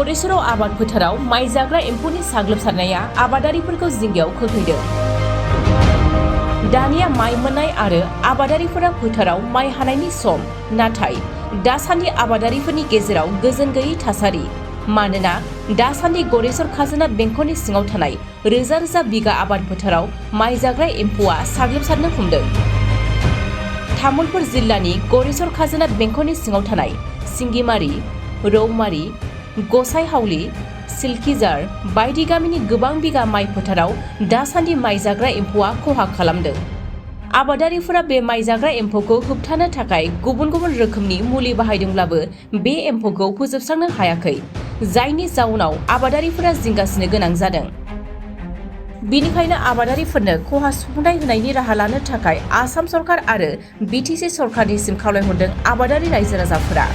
गरेसराव आबाद फोथाराव माइ जाग्रा एम्फौनि साग्लोबसारनाया आबादारिफोरखौ जिंगायाव खोख्लैदों। दानिया माइ मोननाय आरो आबादारिफोरा फोथाराव माइ हानायनि सम, नाथाय दासान्दि आबादारिफोरनि गेजेराव गोजोन गैयै थासारि। मानोना दासान्दि गरेसर खाजोना बेंखननि सिङाव थानाय रोजा रोजा बिगा आबाद फोथाराव माइ जाग्रा एम्फौआ साग्लोबसारनो हमदों। तामुलपुर जिल्लानि गरेसर खाजोना बेंखननि सिङाव थानाय सिंगिमारि, रौमारि, गसाइहावली, सिलखिजार बायदि गामिनि गोबां बिगा माइ फोथाराव दासान्दि माइ जाग्रा एम्फौआ खहा खालामदों। आबादारिफोरा बे माइ जाग्रा एम्फौखौ होबथानो थाखाय गुबुन गुबुन रोखोमनि मुलि बाहायदोंब्लाबो बे एम्फौखौ फोजोबस्रांनो हायाखै, जायनि जाउनाव आबादारिफोरा जिंगासिनो गोनां जादों। बेनिखायनो आबादारिफोरनो खहा सुफुंनाय होनायनि राहा लानो थाखाय आसाम सरकार आरो बिटिसि सरकारनिसिम खावलायहरदों आबादारि रायजो राजाफोरा।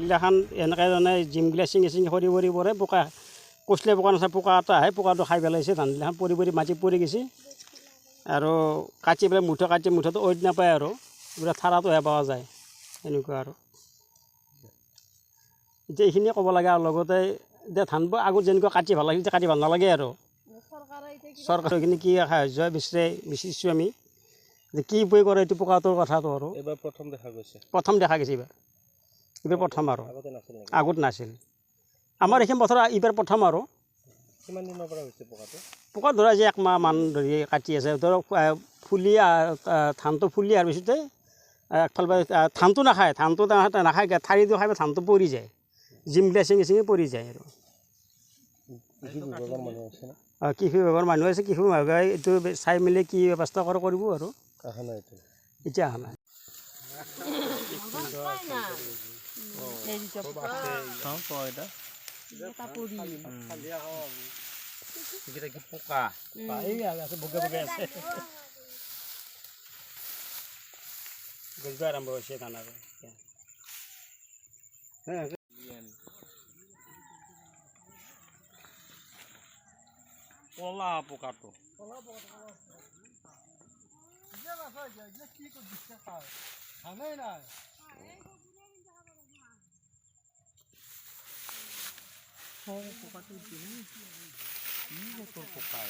এইগিলাখান এনেকৈ মানে জিমগিলা চিঙি চিঙি সৰি সৰি পৰে, পোকা কচলে পোকা নাচায়, পোকা এটা আহে, পোকাটো খাই পেলাইছে, ধানগিলাখান পৰি পৰি মাটি পৰি গৈছে। আৰু কাটি পেলাই মুঠা কাটি মুঠাটো ঐদ নাপায় আৰু পুৰা ঠাৰাটোহে পোৱা যায়, এনেকুৱা আৰু। এতিয়া এইখিনিয়ে ক'ব লাগে। আৰু লগতে এতিয়া ধানবোৰ আগত যেনেকুৱা কাটি ভাল লাগিছিল, এতিয়া কাটি ভাল নালাগে আৰু। চৰকাৰে এইখিনি কি সাহায্য বিচাৰিছোঁ আমি, যে কি উপায় কৰে এইটো পোকাটোৰ কথাটো আৰু। এইবাৰ প্ৰথম দেখা গৈছে এইবাৰ প্ৰথম আৰু আগত নাছিল। আমাৰ এইখিনি বছৰ এইবাৰ প্ৰথম আৰু। কিমান দিনৰ পৰা হৈছে পকাটো? পোকা ধৰা যে 1 মাহ মান ধৰি কাটি আছে। ধৰক ফুলি ধানটো ফুলি অহাৰ পিছতে একফালৰ পৰা ধানটো নাখায়, নাখায়, ঠাৰিটো খাই ধানটো পৰি যায়, জিমগিলা চিঙি চিঙি পৰি যায় আৰু। কৃষি বিভাগৰ মানুহ আছে, কৃষি বিভাগে এইটো চাই মেলি কি ব্যৱস্থা কৰে কৰিব আৰু। এতিয়া অহা নাই। আৰম্ভ হৈছে ধান আৰু কলা পোকাটো পোকা